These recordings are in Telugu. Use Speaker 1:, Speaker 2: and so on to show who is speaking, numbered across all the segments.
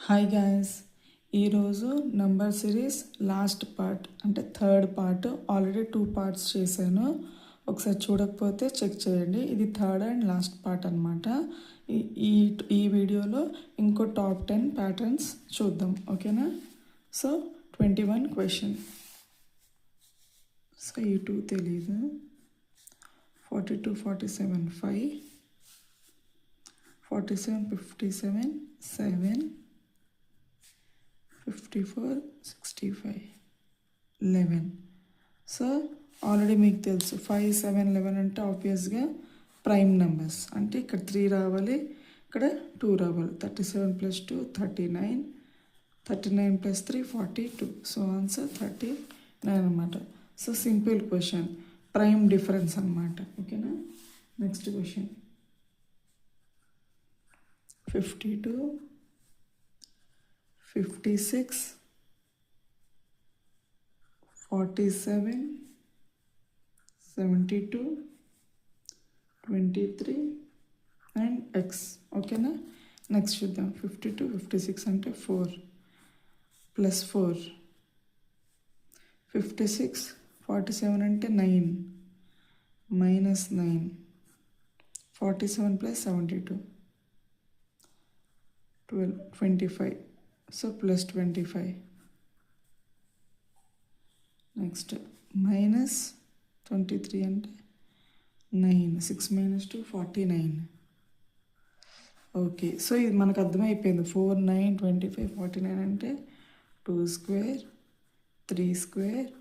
Speaker 1: హాయ్ గాయస్, ఈరోజు నంబర్ సిరీస్ లాస్ట్ పార్ట్ అంటే థర్డ్ పార్ట్. ఆల్రెడీ 2 పార్ట్స్ చేశాను. ఒకసారి చూడకపోతే చెక్ చేయండి. ఇది థర్డ్ అండ్ లాస్ట్ పార్ట్ అనమాట. ఈ ఈ వీడియోలో ఇంకో టాప్ 10 ప్యాటర్న్స్ చూద్దాం. ఓకేనా? So 21 question. సో ఈ 2 తెలీదు. 42, 47, 5, 47, 57, 7, 54, 65, 11. సో ఆల్రెడీ మీకు తెలుసు 5, 7, 11 అంటే ఆబ్వియస్గా ప్రైమ్ నెంబర్స్. అంటే ఇక్కడ 3 రావాలి, ఇక్కడ 2 రావాలి. 37 + 2 39, 39 + 3 42. సో ఆన్సర్ 39 అనమాట. So simple question, prime difference అనమాట. ఓకేనా? Next question 52, 56, 47, 72, 23 and X. ఓకేనా? నెక్స్ట్ చూద్దాం. 52, 56 అంటే 4 + 4, 56, 47 అంటే 9 -9, 47 + 72 12, 25. సో +25. నెక్స్ట్ -23 అంటే 9, 6 - 2 49. ఓకే, సో ఇది మనకు అర్థమైపోయింది. 4, 9, 25, 49 అంటే 2 square, 3 square,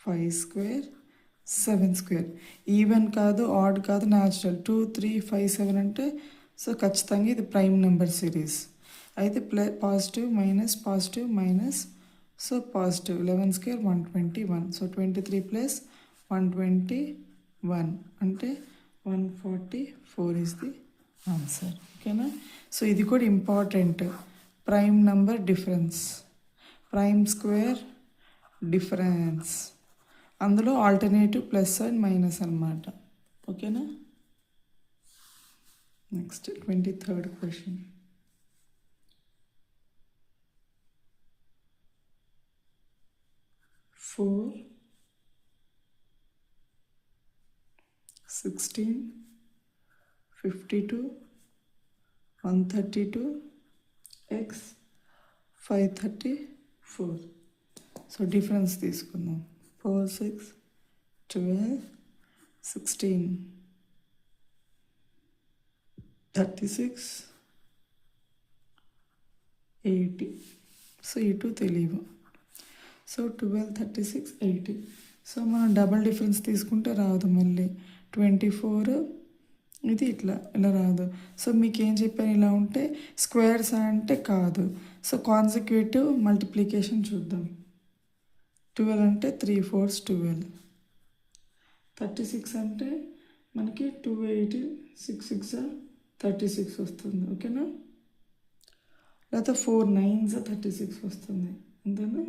Speaker 1: 5 square, 7 square. Even కాదు, ఆడ్ కాదు, న్యాచురల్. 2, 3, 5, 7 అంటే సో ఖచ్చితంగా ఇది ప్రైమ్ నెంబర్ సిరీస్. అయితే positive minus positive minus, so positive. 11 square 121. So 23 + 121 అంటే 144 ఈజ్ ది ఆన్సర్. ఓకేనా? సో ఇది కూడా important. Prime number difference, prime square difference, అందులో ఆల్టర్నేటివ్ ప్లస్ అండ్ మైనస్ అనమాట. ఓకేనా? Next 23rd question. 4, 16, 52, 132, x 534. So difference తీసుకుందాం. 4, 6, 12, 16, 36, 80. సో ఇటు తెలియవు. సో 12, 36, 80. సో మనం డబల్ డిఫరెన్స్ తీసుకుంటే రాదు. మళ్ళీ 24 ఇది ఇలా రాదు. సో మీకు ఏం చెప్పాను, ఇలా ఉంటే స్క్వేర్స్ అంటే కాదు. సో కాన్సిక్యూటివ్ మల్టిప్లికేషన్ చూద్దాం. 12 అంటే 3 4s 12. 36 అంటే మనకి 2 8 6 6 36 వస్తుంది. ఓకేనా? లేకపోతే 4 9s 36 వస్తుంది. అంతేనా?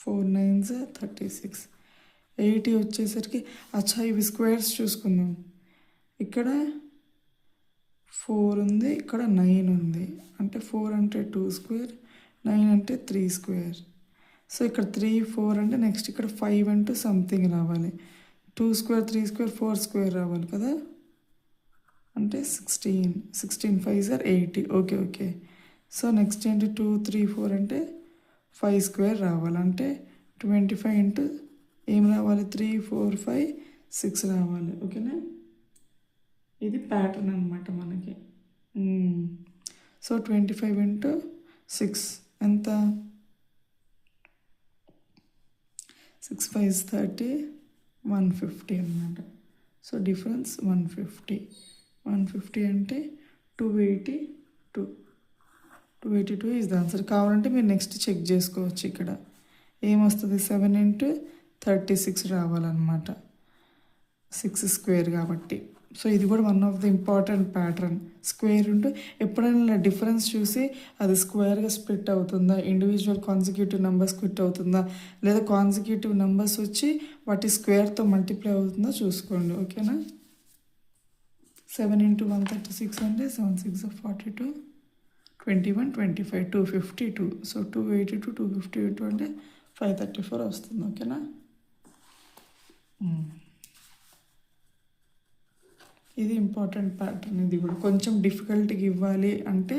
Speaker 1: 4 9s 36. 80 వచ్చేసరికి అచ్చా ఇవి స్క్వేర్స్ చూసుకుందాం. ఇక్కడ 4 ఉంది, ఇక్కడ 9 ఉంది. అంటే 4 అంటే 2 స్క్వేర్, 9 అంటే 3 స్క్వేర్. సో ఇక్కడ 3 4 అంటే నెక్స్ట్ ఇక్కడ 5 అంటూ సంథింగ్ రావాలి. 2 స్క్వేర్ 3 స్క్వేర్ 4 స్క్వేర్ రావాలి కదా. అంటే 16, 16 5s 80. ఓకే. సో నెక్స్ట్ ఏంటి, 2 3 4 అంటే 5 స్క్వేర్ రావాలి. అంటే 25 ఇంటూ ఏం రావాలి, 3 4 5 6 రావాలి. ఓకేనా? ఇది ప్యాటర్న్ అనమాట మనకి. సో 25 ఇంటూ 6 ఎంత, 6 5s 30, 150 అనమాట. So difference 150. 150 అంటే 282 ఈజ్ ద ఆన్సర్. కావాలంటే మీరు నెక్స్ట్ చెక్ చేసుకోవచ్చు. ఇక్కడ ఏమొస్తుంది, 7 × 36 రావాలన్నమాట. 6 స్క్వేర్ కాబట్టి. సో ఇది కూడా one of the important pattern. Square ఉంటూ ఎప్పుడైనా డిఫరెన్స్ చూసి అది స్క్వేర్గా స్ప్లిట్ అవుతుందా, ఇండివిజువల్ కాన్సిక్యూటివ్ నెంబర్ స్ప్లిట్ అవుతుందా, లేదా కాన్సిక్యూటివ్ నెంబర్స్ వచ్చి వాటి స్క్వేర్తో మల్టిప్లై అవుతుందా చూసుకోండి. ఓకేనా? 7 × 136 అంటే 7 6 42, 21, 25, 252. సో 282, 252 అంటే 534 వస్తుంది. ఓకేనా? ఇది ఇంపార్టెంట్ ప్యాటర్న్. ఇది కూడా కొంచెం డిఫికల్ట్గా ఇవ్వాలి అంటే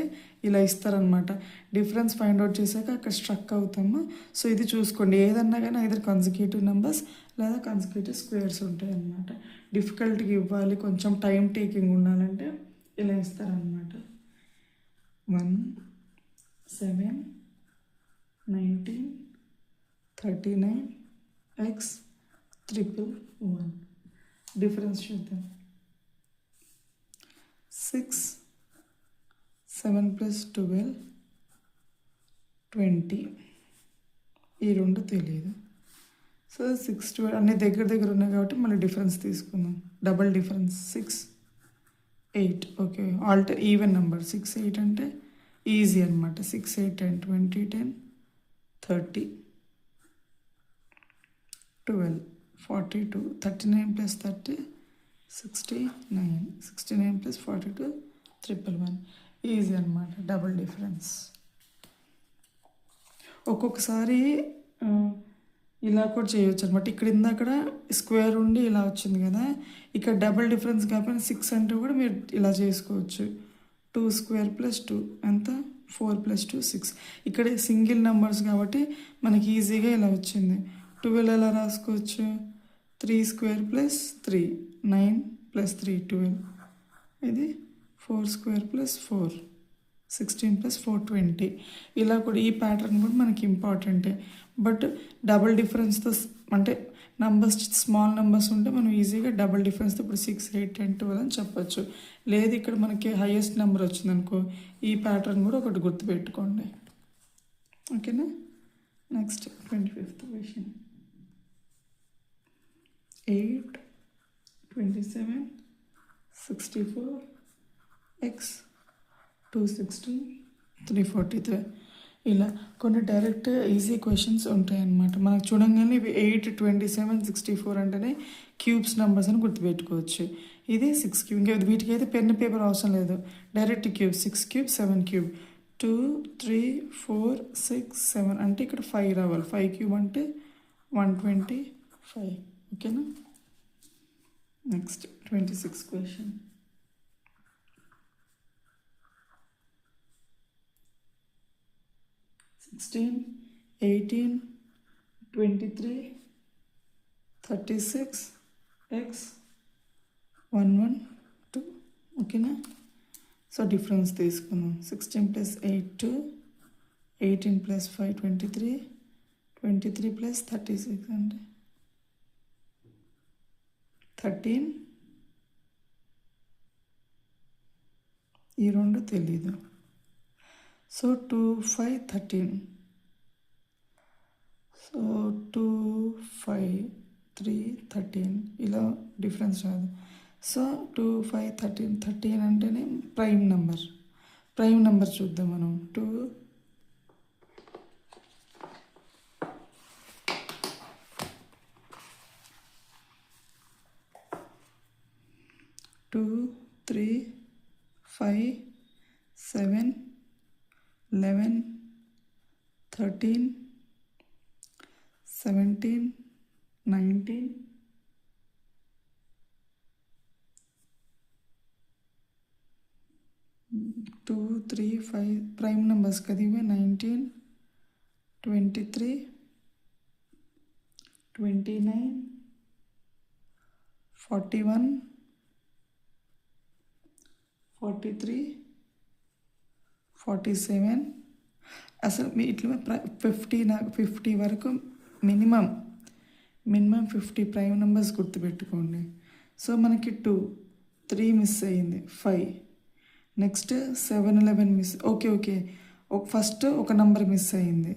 Speaker 1: ఇలా ఇస్తారనమాట. డిఫరెన్స్ ఫైండ్ అవుట్ చేశాక అక్కడ స్ట్రక్ అవుతాము. సో ఇది చూసుకోండి, ఏదన్నా కానీ ఐదర్ కన్సిక్యూటివ్ నెంబర్స్ లేదా కన్సిక్యూటివ్ స్క్వేర్స్ ఉంటాయి అన్నమాట. డిఫికల్ట్గా ఇవ్వాలి, కొంచెం టైం టేకింగ్ ఉండాలంటే ఇలా ఇస్తారనమాట. 1, 7, 19, 39, x 111. డిఫరెన్స్ చూద్దాం. 6, 7 + 12, 20. ఈ రెండు తెలియదు. సో 6, 12 అన్నీ దగ్గర దగ్గర ఉన్నాయి కాబట్టి మళ్ళీ డిఫరెన్స్ తీసుకుందాం. Double difference 6, 8. Okay, even number 6, 8 అంటే ఈజీ అనమాట. 6, 8, 10, 20, 10, 30, 12, 42, 39 + 30, 69, 69 + 42, 111. ఈజీ అనమాట, డబుల్ డిఫరెన్స్. ఒక్కొక్కసారి ఇలా కూడా చేయొచ్చు అనమాట. ఇక్కడ ఇందాక స్క్వేర్ ఉండి ఇలా వచ్చింది కదా, ఇక్కడ డబుల్ డిఫరెన్స్ కాకపోయినా 6 అంటే కూడా మీరు ఇలా చేసుకోవచ్చు. 2² + 2 ఎంత? 4 + 2, 6. ఇక్కడ సింగిల్ నెంబర్స్ కాబట్టి మనకి ఈజీగా ఇలా వచ్చింది. 12 ఎలా రాసుకోవచ్చు? 3² + 3, 9 + 3, 12. ఇది 4² + 4, 16 + 4, 20. ఇలా కూడా ఈ ప్యాటర్న్ కూడా మనకి ఇంపార్టెంటే. బట్ డబుల్ డిఫరెన్స్తో అంటే నంబర్స్ స్మాల్ నెంబర్స్ ఉంటే మనం ఈజీగా డబుల్ డిఫరెన్స్తో ఇప్పుడు 6, 8, 10, 12 అని చెప్పచ్చు. లేదు ఇక్కడ మనకి హైయెస్ట్ నెంబర్ వచ్చిందనుకో, ఈ ప్యాటర్న్ కూడా ఒకటి గుర్తుపెట్టుకోండి. ఓకేనా? Next 25th question. 8, 27, 64, x 216, 343. ఇలా కొన్ని డైరెక్ట్ ఈజీ క్వశ్చన్స్ ఉంటాయన్నమాట. మనకు చూడంగానే ఇవి 8, 27, 64 అంటేనే క్యూబ్స్ నెంబర్స్ అని గుర్తుపెట్టుకోవచ్చు. ఇది 6 క్యూబ్. ఇంకా వీటికైతే పెన్ పేపర్ అవసరం లేదు, డైరెక్ట్ క్యూబ్. 6 క్యూబ్, 7 క్యూబ్, 2, 3, 4, 6, 7 అంటే ఇక్కడ 5 రావాలి. 5 క్యూబ్ అంటే 125. ఓకేనా? Next 26th question. 16, 18, 23, 36, x 112. ఓకేనా? సో డిఫరెన్స్ తీసుకుందాం. 16 + 8, 2, 18 + 5, 23, 23 + 36 అంటే 13. ఈ రెండు తెలీదు. సో 2, 5, 13. సో 2, 5, 3, 13 ఇలా డిఫరెన్స్ రాదు. సో 2, 5, 13. 13 అంటేనే ప్రైమ్ నెంబర్. ప్రైమ్ నెంబర్ చూద్దాం మనం. 2, 3, 5, 7, 11, 13, 17, 19, 2, 3, 5 ప్రైమ్ నెంబర్స్ కదా ఇవి. 19, 23, 29, 41, 43, 47. అసలు మీ ఇట్లా 50 వరకు మినిమం 50 ప్రైమ్ నెంబర్స్ గుర్తుపెట్టుకోండి. సో మనకి 2, 3 మిస్ అయ్యింది, 5. Next 7, 11 miss. ఓకే, ఫస్ట్ ఒక నెంబర్ మిస్ అయ్యింది.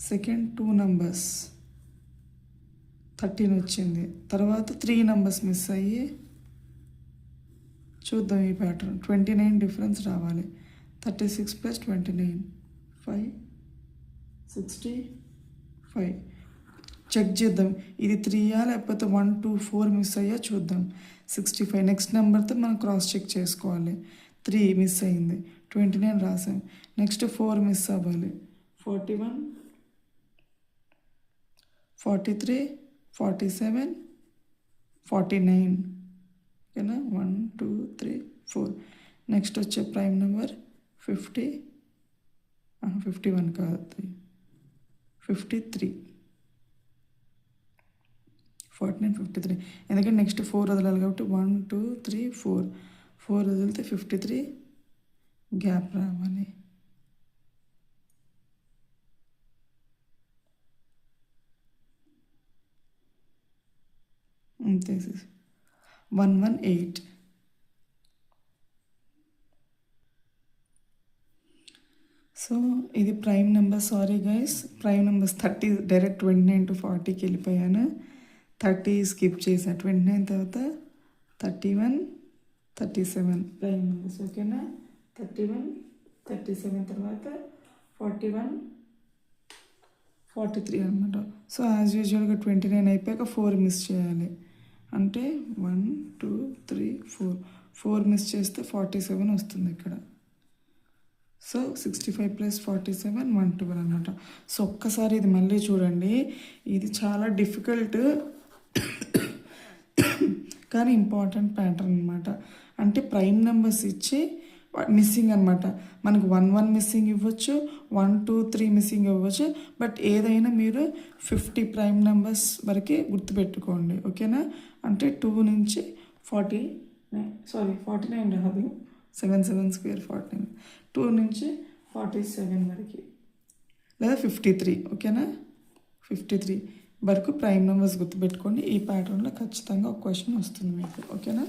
Speaker 1: సెకండ్ 2 నెంబర్స్ 13 వచ్చింది. తర్వాత 3 నెంబర్స్ మిస్ అయ్యి చూద్దాం ఈ ప్యాటర్న్. 29 డిఫరెన్స్ రావాలి. 36 + 29, 5, 65. చెక్ చేద్దాం ఇది 3 లేకపోతే 1, 2, 4 మిస్ అయ్యా చూద్దాం. 65. నెక్స్ట్ నెంబర్తో మనం క్రాస్ చెక్ చేసుకోవాలి. 3 మిస్ అయింది, 29 రాసాం. నెక్స్ట్ 4 మిస్ అవ్వాలి, 41, 43, 47, 49. ఓకేనా, 1 2 3 4. నెక్స్ట్ వచ్చే ప్రైమ్ నెంబర్ 50, 51 కాదు, 53, 49, 53. ఎందుకంటే నెక్స్ట్ 4 వదలాలి కాబట్టి 1 2 3 4. 4 వదిలితే 53 గ్యాప్ రావాలి. అంతే, 118. సో ఇది prime number. Sorry guys, prime numbers 30 direct 29 to 40కి వెళ్ళిపోయాను. 30 స్కిప్ చేశాను, 29 తర్వాత 31, 37 ప్రైమ్ నెంబర్స్. ఓకేనా, 31, 37 తర్వాత 41, 43 అనమాట. సో యాజ్ యూజువల్గా 29 అయిపోయాక 4 మిస్ చేయాలి. అంటే 1 2 3 4. 4 మిస్ చేస్తే 47 వస్తుంది ఇక్కడ. సో 65 + 47 112 అనమాట. సో ఒక్కసారి ఇది మళ్ళీ చూడండి. ఇది చాలా డిఫికల్ట్ కానీ ఇంపార్టెంట్ ప్యాటర్న్ అనమాట. అంటే ప్రైమ్ నెంబర్స్ ఇచ్చి మిస్సింగ్ అనమాట. మనకు 1 1 మిస్సింగ్ ఇవ్వచ్చు, 1 2 3 మిస్సింగ్ ఇవ్వచ్చు. బట్ ఏదైనా మీరు 50 ప్రైమ్ నెంబర్స్ వరకే గుర్తుపెట్టుకోండి. ఓకేనా, అంటే 2 నుంచి 49 రాదు, 7 7 స్క్వేర్ 49. 2 నుంచి 47 వరకు లేదా 53. ఓకేనా, 53 వరకు ప్రైమ్ నెంబర్స్ గుర్తుపెట్టుకోండి. ఈ ప్యాటర్న్లో ఖచ్చితంగా ఒక క్వశ్చన్ వస్తుంది మీకు. ఓకేనా,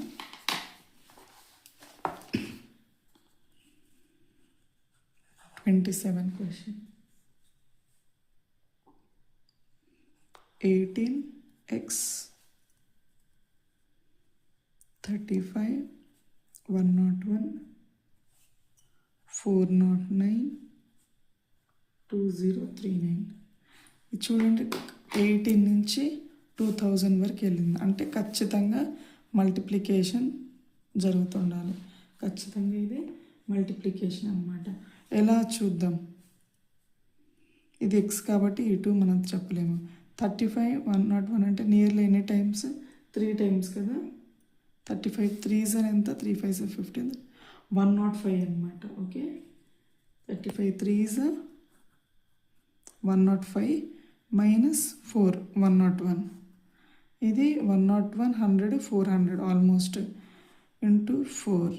Speaker 1: 27 క్వశ్చన్. 18x 35 101 409 2039. ఇది చూడండి, 18 నుంచి 2000 వరకు వెళ్ళింది. అంటే ఖచ్చితంగా మల్టిప్లికేషన్ జరుగుతుండాలి. ఖచ్చితంగా ఇది మల్టిప్లికేషన్ అన్నమాట. ఎలా చూద్దాం, ఇది ఎక్స్ కాబట్టి ఇటు మనం చెప్పలేము. 35 101 అంటే నియర్లీ ఎన్ని టైమ్స్, 3 టైమ్స్ కదా. 35 3s ఎంత, 3 5s 15, 105 అనమాట. Okay, 35 3s 105 minus 4 101. ఇది 101 100 400 almost into 4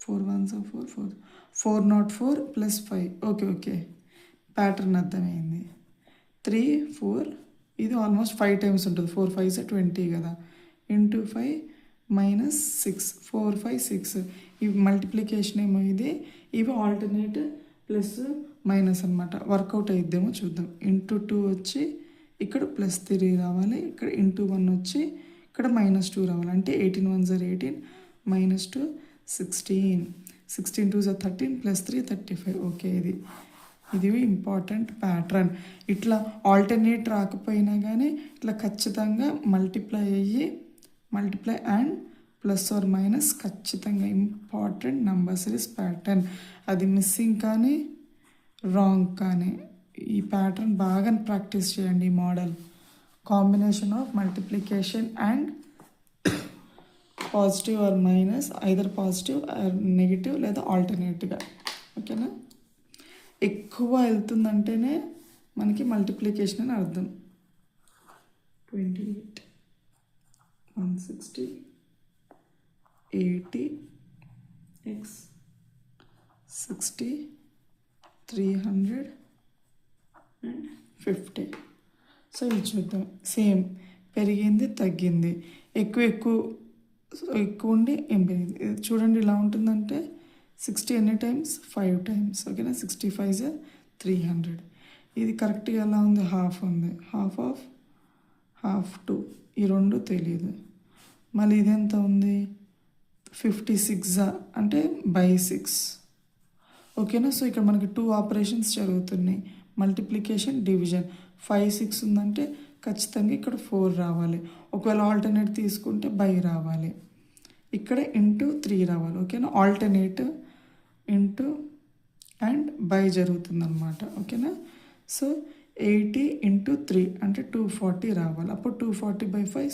Speaker 1: 4 1s 4 404 + 5. Okay, pattern అర్థమైంది. 3 4 ఇది ఆల్మోస్ట్ 5 టైమ్స్ ఉంటుంది. 4 5s 20 కదా, ఇంటూ 5 మైనస్ 6 4 5 6. ఇవి మల్టిప్లికేషన్ ఏమో ఇది. ఇవి ఆల్టర్నేట్ ప్లస్ మైనస్ అనమాట. వర్కౌట్ అయిద్దేమో చూద్దాం. ఇంటూ 2 వచ్చి ఇక్కడ +3 రావాలి, ఇక్కడ ఇంటూ 1 వచ్చి ఇక్కడ -2 రావాలి. అంటే 18 1s 18 -2 16 16 2s 13 +3 35. ఓకే, ఇది ఇంపార్టెంట్ ప్యాటర్న్. ఇట్లా ఆల్టర్నేట్ రాకపోయినా కానీ ఇట్లా ఖచ్చితంగా multiply and plus or minus ఖచ్చితంగా ఇంపార్టెంట్ నంబర్ సిరీస్ ప్యాటర్న్. అది మిస్సింగ్ కానీ రాంగ్ కానీ ఈ ప్యాటర్న్ బాగా ప్రాక్టీస్ చేయండి. ఈ model combination of multiplication and positive or minus, either positive or negative లేదా ఆల్టర్నేట్గా. ఓకేనా, ఎక్కువ వెళ్తుందంటేనే మనకి మల్టిప్లికేషన్ అని అర్థం. 28 160 80 x 60 300 and 50. సో ఇది చూద్దాం. సేమ్ పెరిగింది తగ్గింది, ఎక్కువ ఉండి ఏం పెరిగింది. చూడండి ఇలా ఉంటుందంటే 60 ఎన్ని టైమ్స్, 5 టైమ్స్. ఓకేనా, 65 300. ఇది కరెక్ట్గా ఎలా ఉంది, హాఫ్ ఉంది. హాఫ్ 2. ఈ రెండు తెలియదు. మళ్ళీ ఇది ఎంత ఉంది, 56 అంటే బై 6. ఓకేనా, సో ఇక్కడ మనకి 2 ఆపరేషన్స్ జరుగుతున్నాయి, మల్టిప్లికేషన్ డివిజన్. 5 6 ఉందంటే ఖచ్చితంగా ఇక్కడ 4 రావాలి. ఒకవేళ ఆల్టర్నేట్ తీసుకుంటే బై రావాలి. ఇక్కడ ఇంటూ 3 రావాలి. ఓకేనా, ఆల్టర్నేట్ ఇంటూ అండ్ బై జరుగుతుంది అనమాట. ఓకేనా, సో 80 ఇంటూ 3 అంటే 240 రావాలి. అప్పుడు 240/5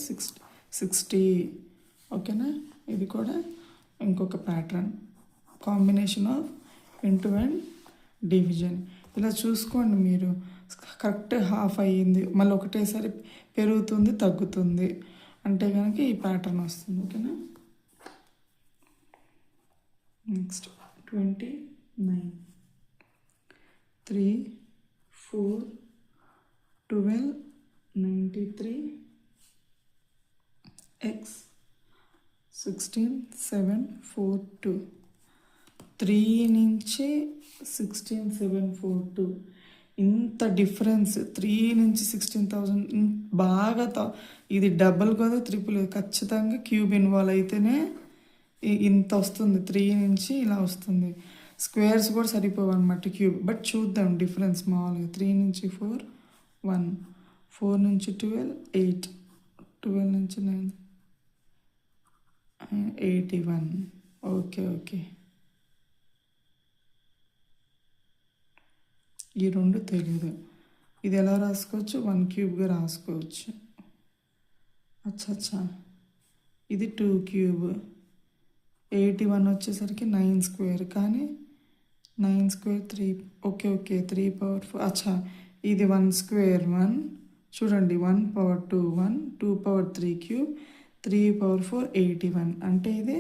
Speaker 1: 60. ఓకేనా, ఇది కూడా ఇంకొక pattern, combination of into and division. ఇలా చూసుకోండి మీరు, కరెక్ట్ హాఫ్ అయ్యింది, మళ్ళీ ఒకటేసారి పెరుగుతుంది తగ్గుతుంది అంటే కనుక ఈ ప్యాటర్న్ వస్తుంది. ఓకేనా, నెక్స్ట్ 29 3 4 12 93 x 16 7 4 2. 3 నుంచి 16 7 4 2 ఇంత డిఫరెన్స్. 3 నుంచి 16,000 బాగా ఇది డబల్ కదా ట్రిపుల్, ఖచ్చితంగా క్యూబ్ ఇన్వాల్వ్ అయితేనే ఇంత వస్తుంది. 3 నుంచి ఇలా వస్తుంది. స్క్వేర్స్ కూడా సరిపోవు అనమాట క్యూబ్. బట్ చూద్దాం డిఫరెన్స్ మామూలుగా. 3 నుంచి 4 1, 4 నుంచి 12 8, 12 నుంచి 9 81. ఓకే ఓకే, ఈ రెండు తెలీదు. ఇది ఎలా రాసుకోవచ్చు, 1 క్యూబ్గా రాసుకోవచ్చు. అచ్చా, ఇది 2 క్యూబ్. 81 వచ్చేసరికి 9 స్క్వేర్, కానీ 9 స్క్వేర్ 3. Okay 3 power 4. అచ్చా, ఇది 1 స్క్వేర్ 1. చూడండి, 1 పవర్ 2 1, 2 పవర్ 3 క్యూబ్, 3 పవర్ 4 81. అంటే ఇది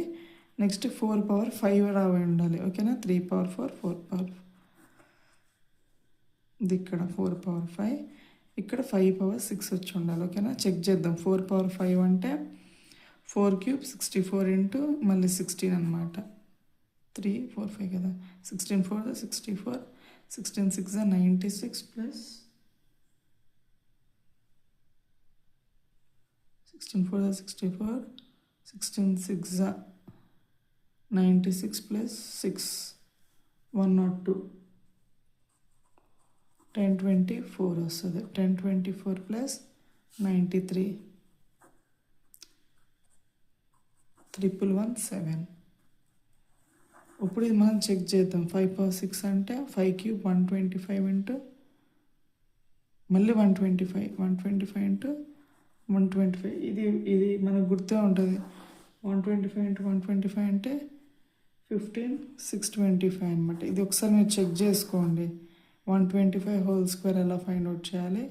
Speaker 1: నెక్స్ట్ 4 పవర్ 5 రావి ఉండాలి. ఓకేనా, 3 పవర్ 4 4 పవర్, ఇది ఇక్కడ 4 పవర్ 5, ఇక్కడ 5 పవర్ 6 వచ్చి ఉండాలి. ఓకేనా, చెక్ చేద్దాం. 4 పవర్ 5 అంటే 4 క్యూబ్ 64 ఇంటూ మళ్ళీ 16 అనమాట. 3 4 5 కదా, 16 4 64, 16 6 96 ప్లస్ 16 4 64, 16 6 96 ప్లస్ 6 102, 1024 వస్తుంది. 1024 ప్లస్ 93 111 7. ఇప్పుడు ఇది మనం చెక్ చేద్దాం. 5 పవర్ 6 అంటే 5 క్యూబ్ 125 ఇంటూ మళ్ళీ 125 ఇంటూ 125. ఇది మనకు గుర్తే ఉంటుంది. 125 ఇంటూ 125 అంటే 15 625 అనమాట. ఇది ఒకసారి మీరు చెక్ చేసుకోండి. 125 హోల్ స్క్వేర్ ఎలా ఫైండ్ అవుట్ చేయాలి.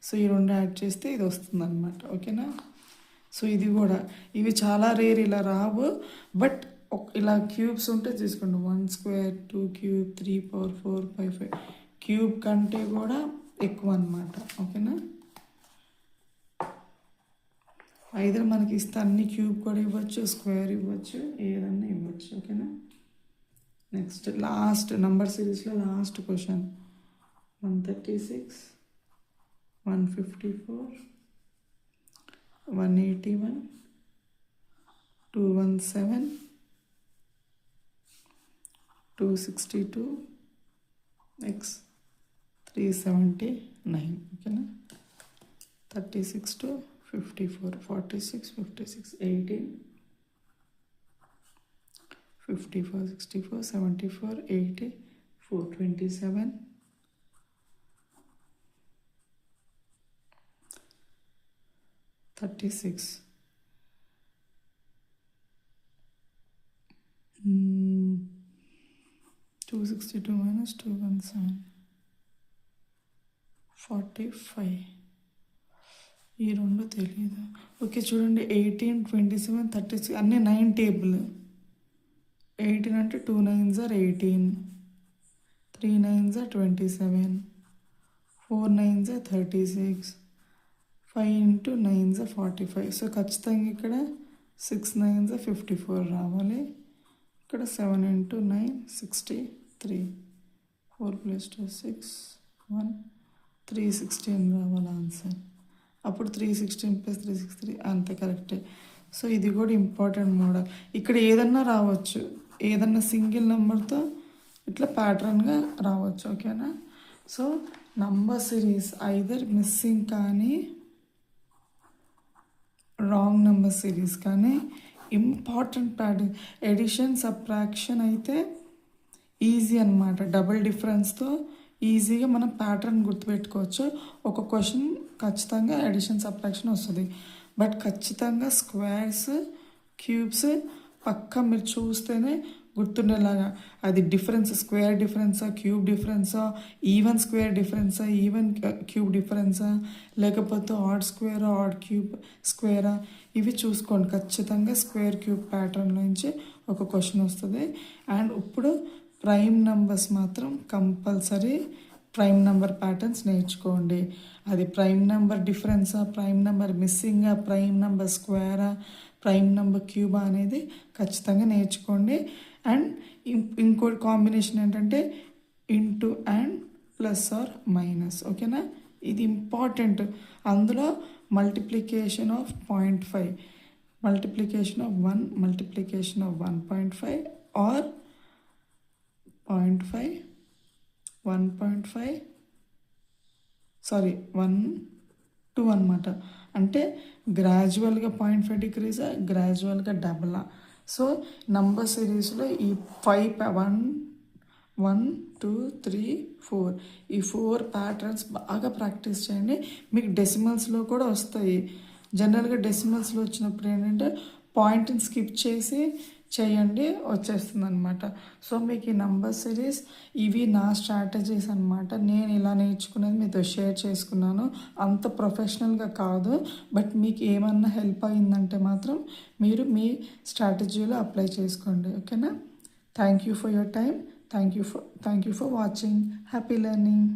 Speaker 1: సో ఈ రెండు యాడ్ చేస్తే ఇది వస్తుంది అనమాట. ఓకేనా, సో ఇది కూడా, ఇవి చాలా రేర్, ఇలా రావు. బట్ ఇలా క్యూబ్స్ ఉంటే తీసుకోండి. 1 స్క్వేర్ 2 క్యూబ్ 3 పవర్ 4 5 5 క్యూబ్ కంటే కూడా ఎక్కువ అనమాట. ఓకేనా, ఐదర్ మనకి ఇస్తే అన్ని క్యూబ్ కూడా ఇవ్వచ్చు, స్క్వేర్ ఇవ్వచ్చు, ఏదన్నా ఇవ్వచ్చు. ఓకేనా, నెక్స్ట్ లాస్ట్ నంబర్ సిరీస్లో లాస్ట్ క్వశ్చన్. 136 154 181 217 262 x 379. ఓకేనా, 36 to 54 46 56 18 54 64 74 80 427 36 262 minus 217 45. ఈ రెండు తెలియదు. ఓకే చూడండి, 18 27 36 అన్నీ 9 టేబుల్. 18 అంటే 2 9s are 18, 3 9s are 27, 4 9s are 36, 5 into 9s are 45. So ఖచ్చితంగా ఇక్కడ 6 9s are 54 రావాలి. ఇక్కడ 7 into 9 63, 4 plus 2 6 1 316 రావాలి ఆన్సర్. అప్పుడు 316 plus 363 అంతే కరెక్టే. సో ఇది కూడా ఇంపార్టెంట్ మోడల్. ఇక్కడ ఏదన్నా రావచ్చు, ఏదన్నా సింగిల్ నెంబర్తో ఇట్లా ప్యాటర్న్గా రావచ్చు. ఓకేనా, so number series either missing కానీ రాంగ్ నెంబర్ సిరీస్ కానీ ఇంపార్టెంట్ ప్యాటర్న్. ఎడిషన్ సబ్ట్రాక్షన్ అయితే ఈజీ అనమాట. డబుల్ డిఫరెన్స్తో ఈజీగా మనం ప్యాటర్న్ గుర్తుపెట్టుకోవచ్చు. ఒక క్వశ్చన్ ఖచ్చితంగా ఎడిషన్ సబ్ట్రాక్షన్ వస్తుంది. బట్ ఖచ్చితంగా స్క్వేర్స్ క్యూబ్స్ పక్కా మీరు చూస్తేనే గుర్తుండేలాగా, అది డిఫరెన్స్ స్క్వేర్ డిఫరెన్సా, క్యూబ్ డిఫరెన్సా, ఈవెన్ స్క్వేర్ డిఫరెన్సా, ఈవెన్ క్యూబ్ డిఫరెన్సా, లేకపోతే ఆడ్ స్క్వేరా, ఆడ్ క్యూబ్ స్క్వేరా, ఇవి చూసుకోండి. ఖచ్చితంగా స్క్వేర్ క్యూబ్ ప్యాటర్న్ నుంచి ఒక క్వశ్చన్ వస్తుంది. అండ్ ఇప్పుడు ప్రైమ్ నెంబర్స్ మాత్రం కంపల్సరీ ప్రైమ్ నెంబర్ ప్యాటర్న్స్ నేర్చుకోండి. అది ప్రైమ్ నెంబర్ డిఫరెన్సా, ప్రైమ్ నెంబర్ మిస్సింగా, ప్రైమ్ నెంబర్ స్క్వేరా, ప్రైమ్ నెంబర్ క్యూబా అనేది ఖచ్చితంగా నేర్చుకోండి. అండ్ ఇంకోటి కాంబినేషన్ ఏంటంటే into and plus or minus. ఓకేనా, ఇది ఇంపార్టెంట్. అందులో multiplication of 0.5, multiplication of 1, multiplication of 1.5 or 0.5, 1.5 sorry 1 to అనమాట. అంటే గ్రాడ్యువల్గా 0.5 డిగ్రీస్, గ్రాడ్యువల్గా డబుల్. సో నంబర్ సిరీస్లో ఈ 1, 2, 3, 4 ఈ 4 ప్యాటర్న్స్ బాగా ప్రాక్టీస్ చేయండి. మీకు డెసిమల్స్లో కూడా వస్తాయి. జనరల్గా డెసిమల్స్లో వచ్చినప్పుడు ఏంటంటే పాయింట్ని స్కిప్ చేసి చేయండి, వచ్చేస్తుంది అనమాట. సో మీకు ఈ నంబర్ సిరీస్ ఇవి నా స్ట్రాటజీస్ అనమాట. నేను ఇలా నేర్చుకునేది మీతో షేర్ చేసుకున్నాను. అంత ప్రొఫెషనల్గా కాదు, బట్ మీకు ఏమన్నా హెల్ప్ అయిందంటే మాత్రం మీరు మీ స్ట్రాటజీలో అప్లై చేసుకోండి. ఓకేనా, thank you for your time. Thank you for watching. Happy learning.